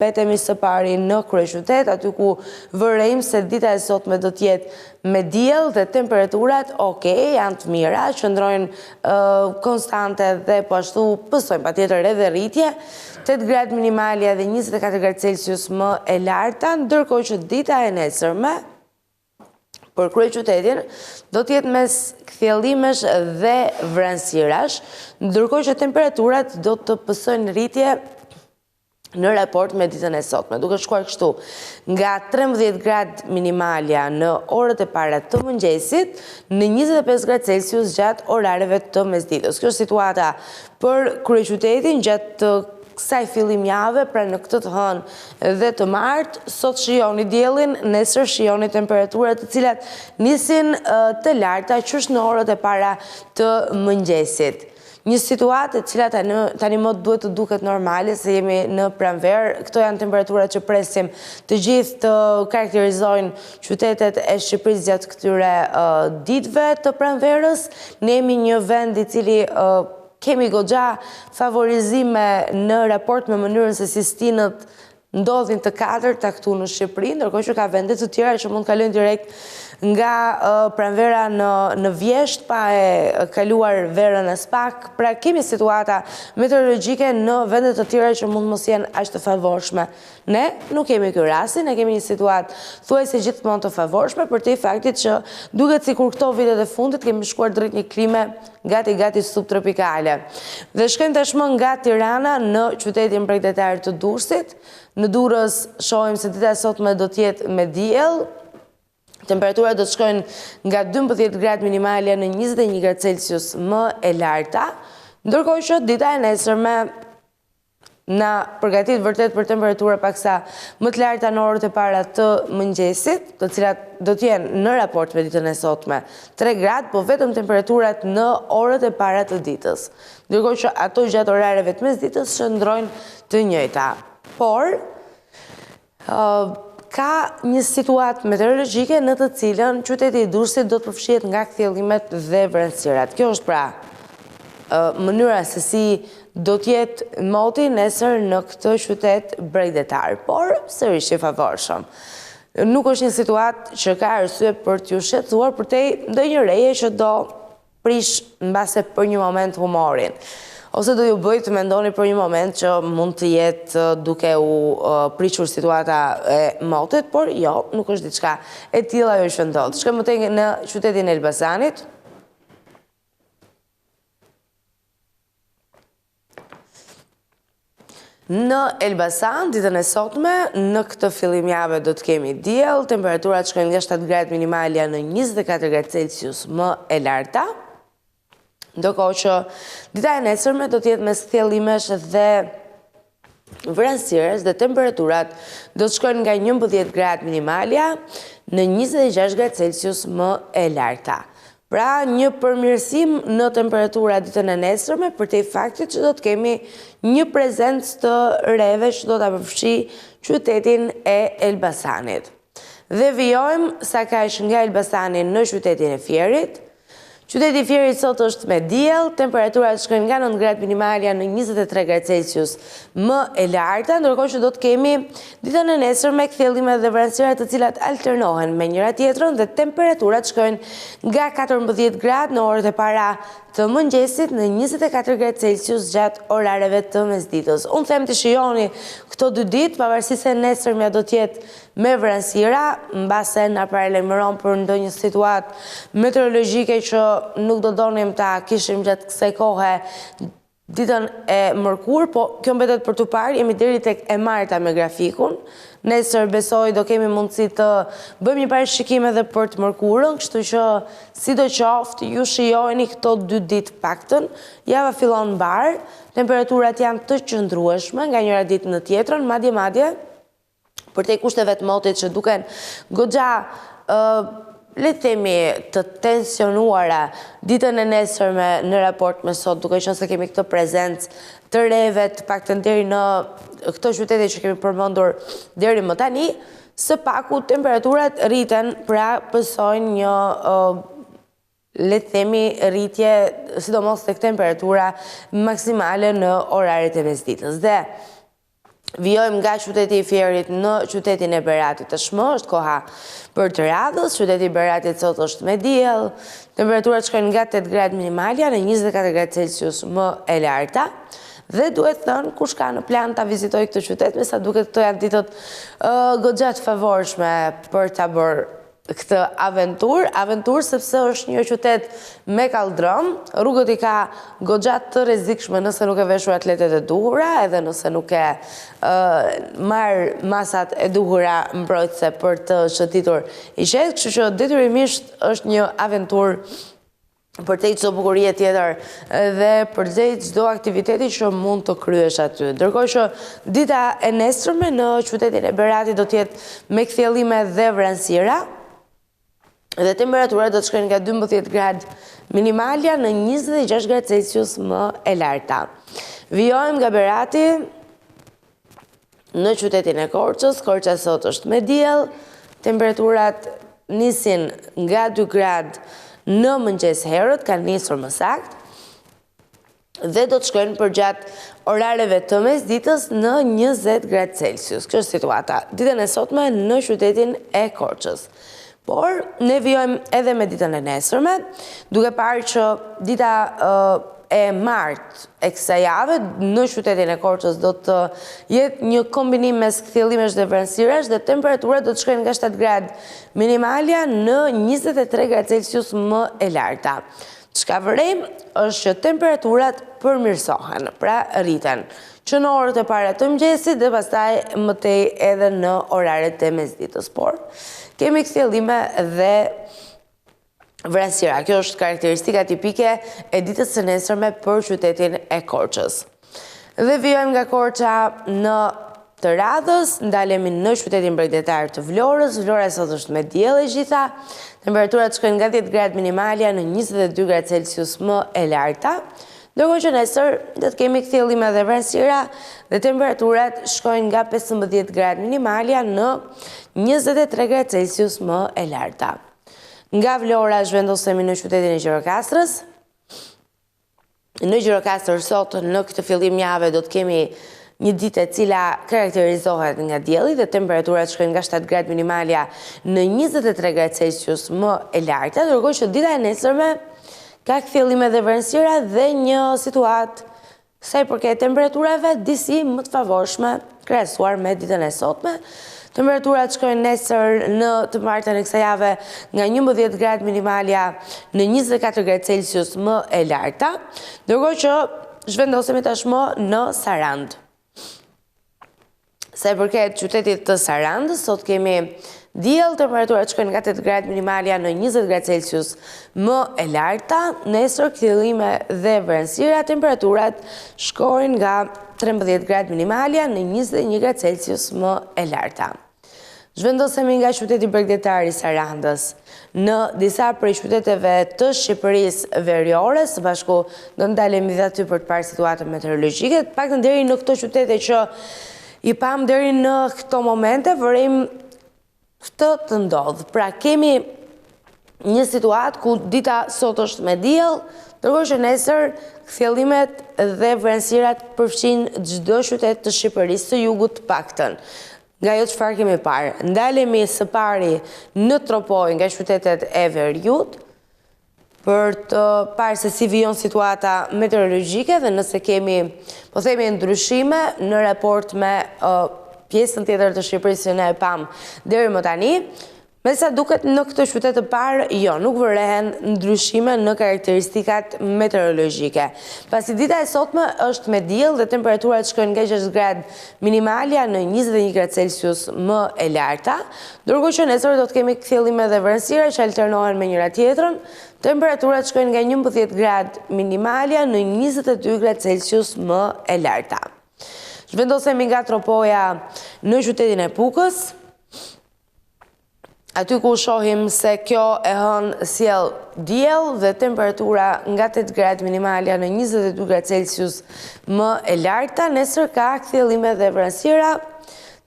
mbetemi së pari në kryeqytet, aty ku vërejmë se dita e sotme do t'jetë me diell dhe temperaturat janë të mira, qëndrojnë konstante dhe po ashtu pësojmë patjetër edhe rritje, 8 gradë minimalja dhe 24 gradë Celsius më e larta, ndërkohë që dita e nesërme për kryeqytetin do t'jetë mes kthjellimesh dhe vranësirash, ndërkohë që temperaturat do të pësojnë rritje në raport me ditën e sotme, duke shkuar kështu nga 13 gradë minimalja në orët e para të mëngjesit në 25 gradë Celsius gjatë orareve të mesditës. Kjo është situata për kryeqytetin gjatë kësaj fillim jave, pra në këtë të hënë dhe të martë, sot shijoni diellin, nesër shijoni temperaturat të cilat nisin të larta qysh në orët e para të mëngjesit. Një situatë e cila tani më duhet të duket normale se jemi në pranverë. Këto janë temperaturat që presim të gjithë të karakterizojnë qytetet e Shqipërisë gjatë këtyre ditëve të pranverës. Ne jemi një vend i cili kemi goxha favorizime në raport me mënyrën se si stinët ndodhin të katërta këtu në Shqipëri, ndërkohë që ka vende të tjera që mund kalojnë direkt nga pranvera në vjesht pa e kaluar verën e spak. Pra kemi situata meteorologjike në vendet të tjera që mund mos jenë aq të favorshme. Ne nuk kemi ky rast, ne kemi një situatë thuajse gjithmonë të favorshme për te faktit që duket sikur këto vitet e fundit kemi shkuar drejt një klime gati subtropikale. Dhe shkojmë tashmë nga Tirana në qytetin bregdetar të Durrësit. Në Durrës shohim se dita e sotme do të jetë me diell. Temperaturat do të shkojnë nga 12 gradë minimalja në 21 gradë Celsius më e larta, ndërkohë që dita e nesërme na përgatit vërtet për temperatura paksa më të larta në orët e para të mëngjesit, të cilat do të jenë në raport me ditën e sotme 3 gradë, po vetëm temperaturat në orët e para të ditës, ndërkohë që ato gjatë orareve të mesditës shndrojnë të njëjta. Por ka një situatë meteorologjike në të cilën qyteti i Durrësit do të përfshihet nga kthjellimet dhe vranësirat. Kjo është pra mënyra se si do të jetë moti nesër në këtë qytet bregdetar, por sërish i favorshëm. Nuk është një situatë që ka arsye për t'ju shqetësuar përtej ndonjë reje që do prish mbase për një moment humorin. Ose do ju bëj të mendoni për një moment që mund të jetë duke u prishur situata e motit, por jo, nuk është diçka e tilla ajo që ndodh. Shkojmë më tej në qytetin e Elbasanit. Në Elbasan, ditën e sotme, në këtë fillim jave do të kemi diell, temperaturat shkojnë nga 7 gradë minimalja në 24 gradë Celsius më e larta. Ndërkohë që dita e nesërme do të jetë mes kthjellimesh dhe vranësirash dhe temperaturat do të shkojnë nga 11 gradë minimalja në 26 gradë Celsius më e larta. Pra një përmirësim në temperatura ditën e nesërme për te faktit që do të kemi një prezencë të reve që do të përfshi qytetin e Elbasanit. Dhe vijojmë sa kaq nga Elbasani në qytetin e Fierit. Qyteti i Fierit sot është me diell, temperaturat shkojnë nga 9 gradë minimalja në 23 gradë Celsius më e larta, ndërkohë që do të kemi ditën e nesërme kthjellime dhe vranësira të cilat alternohen me njëra tjetrën dhe temperaturat shkojnë nga 14 gradë në orët e para të mëngjesit në 24 gradë Celsius gjatë orareve të mesditës. Unë them të shijoni këto 2 ditë, pavarësisht se nesërmja do të jetë me vranësira, mbase na paralajmëron për ndonjë situatë meteorologjike që nuk do donim ta kishim gjatë kësaj kohe ditën e mërkur, po kjo mbetet për tu parë, jemi deri tek e marta me grafikun. Nesër besoj do kemi mundësi të bëjmë një parashikim edhe për të mërkurën, kështu që sidoqoftë ju shijojeni këto 2 ditë paktën, java fillon mbar, temperaturat janë të qëndrueshme nga njëra ditë në tjetrën, madje për te kushteve të motit që duken goxha le të themi të tensionuara ditën e nesërme në raport me sot, duke qenë se kemi këtë prezencë të reve të paktën deri në këto qytete që kemi përmendur deri më tani, së paku temperaturat rriten, pra pësojnë një le të themi rritje, sidomos tek temperatura maksimale në oraret e mesditës. Dhe Vijojmë nga qyteti i Fierit në qytetin e Beratit tashmë, është koha për të radhës. Qyteti i Beratit sot është me diell, temperaturat shkojnë nga 8 gradë minimalja në 24 gradë Celsius më e larta. Dhe duhet thënë, kush ka në plan ta vizitoj këtë qytet, me sa duket këto janë ditët goxha të favorshme për ta bërë këtë aventur sepse është një qytet me kaldrëm, rrugët i ka goxha të rrezikshme nëse nuk e veshur atletet e duhura, edhe nëse nuk e marr masat e duhura mbrojtëse për të shëtitur i qetë, kështu që detyrimisht është një aventur për te çdo bukurie tjetër dhe për te çdo aktiviteti që mund të kryesh aty. Ndërkohë që dita e nesërme në qytetin e Beratit do të jetë me kthjellime dhe vranësira, dhe temperaturat do të shkojnë nga 12 gradë minimalja në 26 gradë Celsius më e larta. Vijojmë nga Berati në qytetin e Korçës. Korça sot është me diell, temperaturat nisin nga 2 gradë në mëngjes herët, kanë nisur më saktë, dhe do të shkojnë përgjatë orareve të mesditës në 20 gradë Celsius. Kjo është situata ditën e sotme në qytetin e Korçës. Por, ne vijojmë edhe me ditën e nesërme, duke parë që dita e martë e kësaj jave në qytetin e Korçës do të jetë një kombinim mes kthjellimesh dhe vranësirash dhe temperaturat do të shkojnë nga 7 gradë minimalja në 23 gradë Celsius më e larta. Çka vërejmë është që temperaturat përmirësohen, pra rriten, që në orët e para të mëngjesit dhe pastaj mëtej edhe në oraret e mesditës. Por kemi kthjellime dhe vranësira. Kjo është karakteristika tipike e ditës së nesërme për qytetin e Korçës. Dhe vijojmë nga Korça në të radhës, ndalemi në qytetin bregdetar të Vlorës. Vlora sot është me diell e gjitha. Temperaturat shkojnë nga 10 gradë minimalja në 22 gradë Celsius më e larta. Ndërkohë që nesër do të kemi kthjellime dhe vranësira dhe temperaturat shkojnë nga 15 gradë minimalja në 23 gradë Celsius më e larta. Nga Vlora zhvendosemi në qytetin e Gjirokastrës. Në Gjirokastër sot në këtë fillim jave do të kemi një ditë e cila karakterizohet nga dielli dhe temperaturat shkojnë nga 7 gradë minimalja në 23 gradë Celsius më e larta, ndërkohë që dita e nesërme ka kthjellime dhe vranësira dhe një situatë sa i përket temperaturave disi më të favorshme krahasuar me ditën e sotme. Temperaturat shkojnë nesër në të martën e kësaj jave nga 11 gradë minimalja në 24 gradë Celsius më e larta, ndërkohë që zhvendosemi tashmë në Sarandë. Sa i përket qytetit të Sarandës, sot kemi diell, temperaturat shkojnë nga 8 gradë minimalja në 20 gradë Celsius më e larta, nesër kthjellime dhe vranësira, temperaturat shkojnë nga 13 gradë minimalja në 21 gradë Celsius më e larta. Zhvendosemi nga qyteti bregdetar i Sarandës në disa prej qyteteve të Shqipërisë veriore, së bashku do ndalemi dhe aty për të parë situatën meteorologjike, paktën deri në këto qytete që i pam deri në këto momente, vërejmë këtë të ndodhë. Pra kemi një situatë ku dita sot është me diell, ndërkohë që nesër kthjellimet dhe vranësirat përfshin çdo qytet të Shqipërisë së jugut të paktën. Nga jo çfarë kemi parë, ndalemi së pari në Tropoj nga qytetet e Veriut për të parë se si vijon situata meteorologjike dhe nëse kemi, po themi, ndryshime në raport me pjesën tjetër të Shqipërisë që ne e pam deri më tani. Me sa duket në këtë qytet të parë, jo, nuk vërehen ndryshime në karakteristikat meteorologjike. Pasi dita e sotme është me diell dhe temperaturat shkojnë nga 6 gradë minimalja në 21 gradë Celsius më e larta, ndërkohë që nesër do të kemi kthjellime dhe vranësira që alternohen me njëra tjetrën. Temperaturat shkojnë nga 11 gradë minimalja në 22 gradë Celsius më e larta. Zhvendosemi nga Tropoja në qytetin e Pukës, aty ku shohim se kjo e hën sjell diell dhe temperatura nga 8 gradë minimalja në 22 gradë Celsius më e larta. Nesër ka kthjellime dhe vranësira,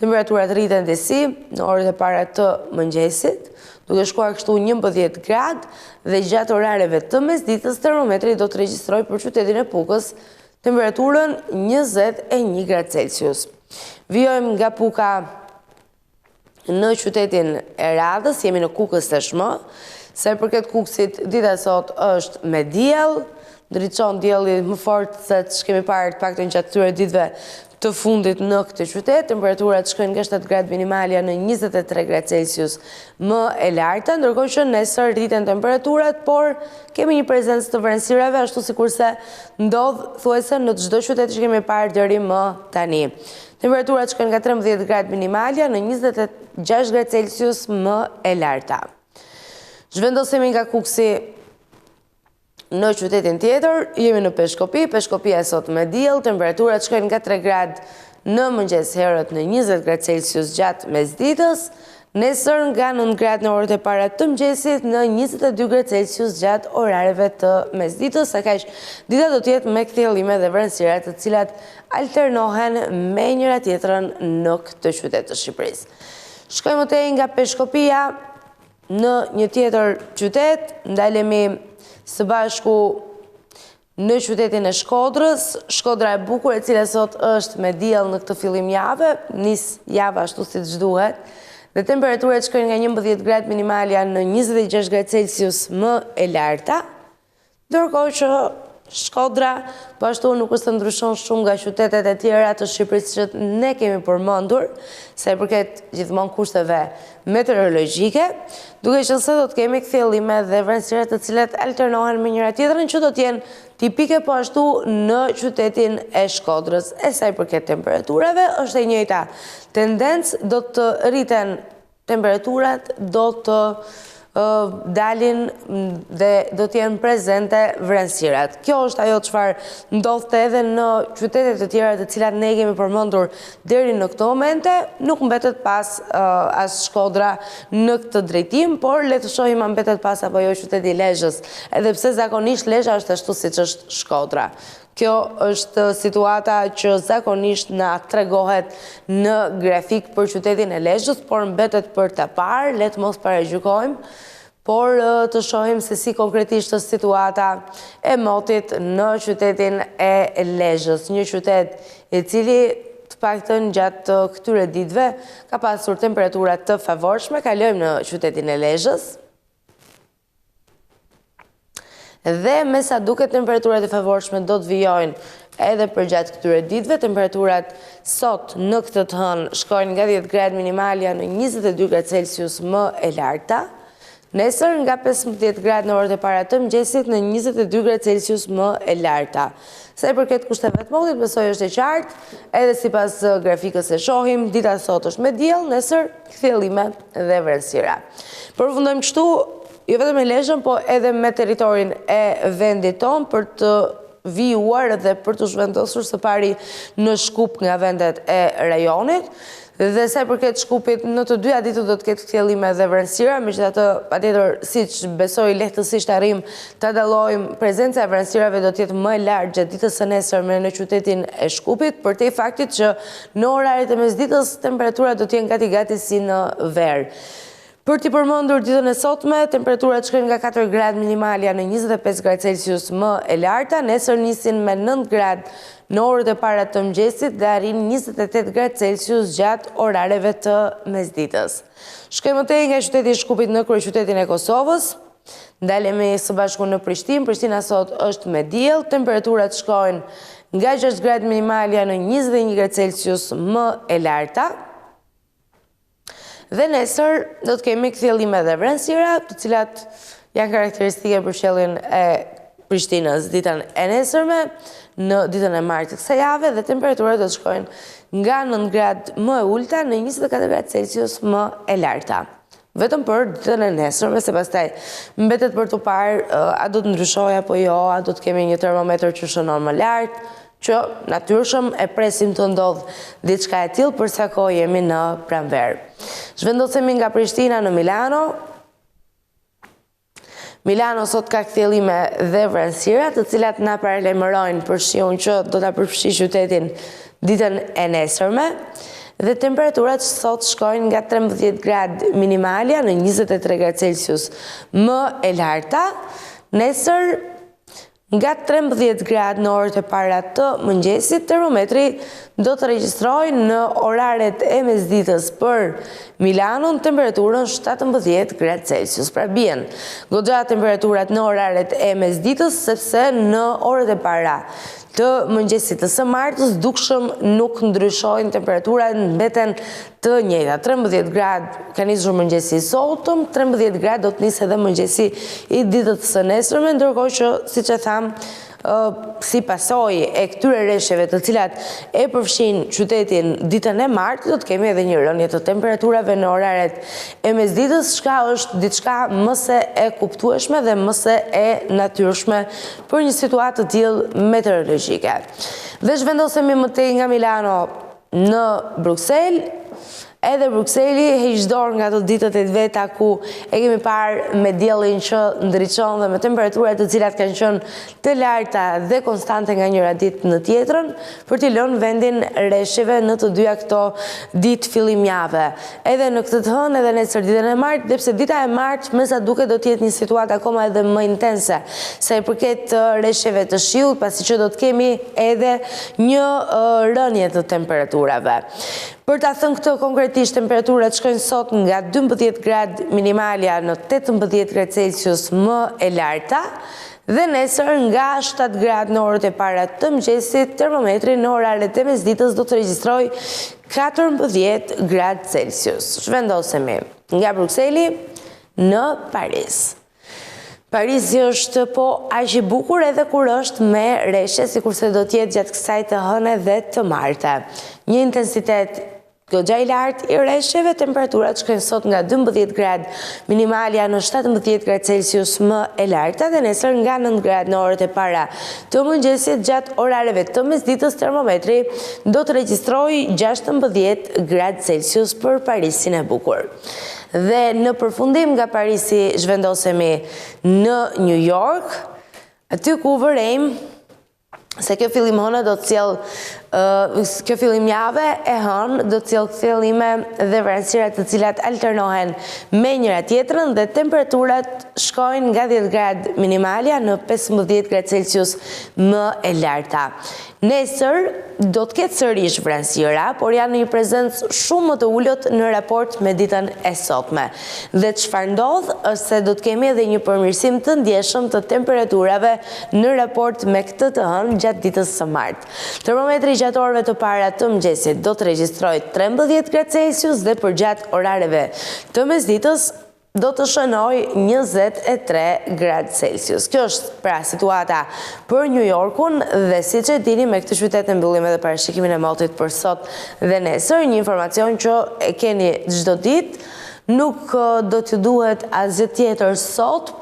temperaturat rriten disi në orët e para të mëngjesit, duke shkuar kështu 11 gradë dhe gjatë orareve të mesditës termometri do të regjistrojë për qytetin e Pukës temperaturën 21 gradë Celsius. Vijojmë nga Puka në qytetin e Radhës, jemi në Kukës tashmë. Sa i përket Kukësit, dita sot është me diell, ndriçon dielli më fort se ç'kemi parë të paktën gjatë këtyre ditëve të fundit në këtë qytet. Temperaturat shkojnë nga 7 gradë minimalja në 23 gradë Celsius më e larta, ndërkohë që nesër rriten temperaturat, por kemi një prezencë të vrenësirave, ashtu sikurse ndodh thuajse në çdo qytet që kemi parë deri më tani. Temperaturat shkojnë nga 13 gradë minimalja në 26 gradë Celsius më e larta. Zhvendosemi nga Kuksi në qytetin tjetër, jemi në Peshkopi. Peshkopia sot me diell, temperaturat shkojnë nga 3 gradë në mëngjes herët në 20 gradë Celsius gjatë mesditës, nesër nga 9 gradë në orët e para të mëngjesit në 22 gradë Celsius gjatë orareve të mesditës, sa kaq dita do të jetë me kthjellime dhe vrenësira të cilat alternohen me njëra tjetrën në këtë qytet të Shqipërisë. Shkojmë tej nga Peshkopia në një tjetër qytet, ndalemi së bashku në qytetin e Shkodrës. Shkodra e bukur, e cila sot është me diell në këtë fillim jave, nis java ashtu siç duhet, dhe temperaturat shkojnë nga 11 gradë minimalja në 26 gradë Celsius më e larta, ndërkohë që Shkodra po ashtu nuk është të ndryshon shumë nga qytetet e tjera të Shqipërisë që ne kemi përmendur, sa i përket gjithmonë kushteve meteorologjike, duke qenë se do të kemi kthjellime dhe vrenësira të cilat alternohen me njëra tjetrën që do të jenë tipike po ashtu në qytetin e Shkodrës. E sa i përket temperaturave, është e njëjta tendencë, do të rriten temperaturat, do të dalin dhe do të jenë prezente vrenësirat. Kjo është ajo çfarë ndodhte edhe në qytetet e tjera të cilat ne kemi përmendur deri në këtë momente, nuk mbetet pas as Shkodra në këtë drejtim, por le të shohim a mbetet pas apo jo qyteti i Lezhës, edhe pse zakonisht Lezhë është ashtu siç është Shkodra. Kjo është situata që zakonisht na tregohet në grafik për qytetin e Lezhës, por mbetet për ta parë, le të mos paragjykojmë, por të shohim se si konkretisht është situata e motit në qytetin e Lezhës, një qytet i cili të paktën gjatë këtyre ditëve ka pasur temperatura të favorshme. Kalojmë në qytetin e Lezhës. Dhe me sa duket temperaturat e favorshme do të vijojnë edhe për gjatë këtyre ditëve. Temperaturat sot në këtë të hënë shkojnë nga 10 gradë minimalja në 22 gradë Celsius më e larta, nesër nga 15 gradë në orët e para të mëngjesit në 22 gradë Celsius më e larta. Sa i përket kushteve të motit, besoj është e qartë, edhe sipas grafikës e shohim, dita sot është me diell, nesër kthjellime dhe vrenësira. Përfundojmë kështu jo vetëm me Lezhën, po edhe me territorin e vendit tonë për të vijuar dhe për të zhvendosur së pari në Shkup nga vendet e rajonit. Dhe sa i përket Shkupit, në të dyja ditët do të ketë kthjellime dhe vrenësira, megjithatë patjetër siç besoj lehtësisht arrim ta dallojmë, prezenca e vrenësirave do të jetë më e lartë gjatë ditës së nesërme në qytetin e Shkupit, përtej faktit që në oraret e mesditës temperaturat do të jenë gati si në verë. Për t'i përmendur ditën e sotme, temperaturat shkojnë nga 4 gradë minimalja në 25 gradë Celsius më e larta, nesër nisin me 9 gradë në orët e para të mëngjesit dhe arrin 28 gradë Celsius gjatë orareve të mesditës. Shkojmë tej nga qyteti i Shkupit në kryeqytetin e Kosovës. Ndalemi së bashku në Prishtinë. Prishtina sot është me diell, temperaturat shkojnë nga 6 gradë minimalja në 21 gradë Celsius më e larta. Dhe nesër do të kemi kthjellime dhe vrenësira, të cilat janë karakteristike për qiellin e Prishtinës ditën e nesërme, në ditën e martë të kësaj jave, dhe temperaturat do të shkojnë nga 9 gradë më e ulta në 24 gradë Celsius më e larta. Vetëm për ditën e nesërme, se pastaj mbetet për të parë a do të ndryshojë apo jo, a do të kemi një termometër që shënon më lart, që natyrshëm e presim të ndodhë diçka e tillë për sa kohë jemi në pranverë. Zhvendosemi nga Prishtina në Milano. Milano sot ka kthjellime dhe vrenësira, të cilat na paralajmërojnë për shiun që do ta përfshijë qytetin ditën e nesërme. Dhe temperaturat sot shkojnë nga 13 gradë minimalja në 23 gradë Celsius më e larta. Nesër Nga 13 gradë në orët e para të mëngjesit, termometri do të regjistrojë në oraret e mesditës për Milanon temperaturën 17 gradë Celsius. Pra bien goxha temperaturat në oraret e mesditës, sepse në orët e para të mëngjesit të së martës dukshëm nuk ndryshojnë temperaturat, mbeten të njëjta. 13 gradë ka nisur mëngjesi i sotëm, 13 gradë do të nisë edhe mëngjesi i ditës së nesërme, ndërkohë që, siç e tham, si pasojë e këtyre rreshjeve të cilat e përfshin qytetin ditën e martë, do të kemi edhe një rënje të temperaturave në oraret e mesditës, çka është diçka më se e kuptueshme dhe më se e natyrshme për një situatë të tillë meteorologjike. Dhe zhvendosemi më tej nga Milano në Bruksel. Edhe Brukseli heq dorë nga ato ditët e veta ku e kemi parë me diellin që ndriçon dhe me temperaturat të cilat kanë qenë të larta dhe konstante nga njëra ditë në tjetrën, për t'i lënë vendin rreshjeve në të dyja këto ditë fillimjave. Edhe në këtë të hënë edhe nesër ditën e martë, dhe pse dita e martë me sa duket do të jetë një situatë akoma edhe më intense sa i përket rreshjeve të shiut, pasi që do të kemi edhe një rënje të temperaturave. Për ta thënë këtë konkretisht, temperaturat shkojnë sot nga 12 gradë minimalja në 18 gradë Celsius më e larta, dhe nesër nga 7 gradë në orët e para të mëngjesit, termometri në oraret e mesditës do të regjistrojë 14 gradë Celsius. Zhvendosemi nga Brukseli në Paris. Parisi është po aq i bukur edhe kur është me rreshje, sikurse do të jetë gjatë kësaj të hëne dhe të martë. Një intensitet goxha i lartë i rreshjeve, temperaturat shkojnë sot nga 12 gradë minimalja në 17 gradë Celsius më e larta, dhe nesër nga 9 gradë në orët e para të mëngjesit. Gjatë orareve të mesditës termometri do të regjistrojë 16 gradë Celsius për Parisin e bukur. Dhe në përfundim nga Parisi zhvendosemi në New York, aty ku vërejmë se kjo fillim hënë do të kjo fillim jave e hënë do të sjellë fillime dhe vranësira të cilat alternohen me njëra tjetrën, dhe temperaturat shkojnë nga 10 gradë minimalja në 15 gradë Celsius më e larta. Nesër do të ketë sërish vranësira, por janë në një prezencë shumë më të ulët në raport me ditën e sotme. Dhe çfarë ndodh është se do të kemi edhe një përmirësim të ndjeshëm të temperaturave në raport me këtë të hënë gjatë ditës së martë. Termometri gjatë orëve të para të mëngjesit do të regjistrojë 13 gradë Celsius dhe për gjatë orareve të mesditës do të shënoj 23 gradë Celsius. Kjo është pra situata për New Yorkun, dhe siç e dini me këtë qytet e mbyllim edhe parashikimin e motit për sot dhe nesër, një informacion që e keni çdo ditë, nuk do t'ju duhet asgjë tjetër sot,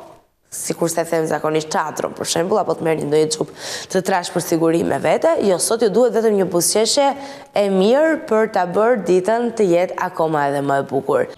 sikur se them zakonisht çadrën për shembull, apo të merrni ndonjë xhup të trash për siguri me vete. Jo, sot ju duhet vetëm një buzëqeshje e mirë për ta bërë ditën të jetë akoma edhe më e bukur.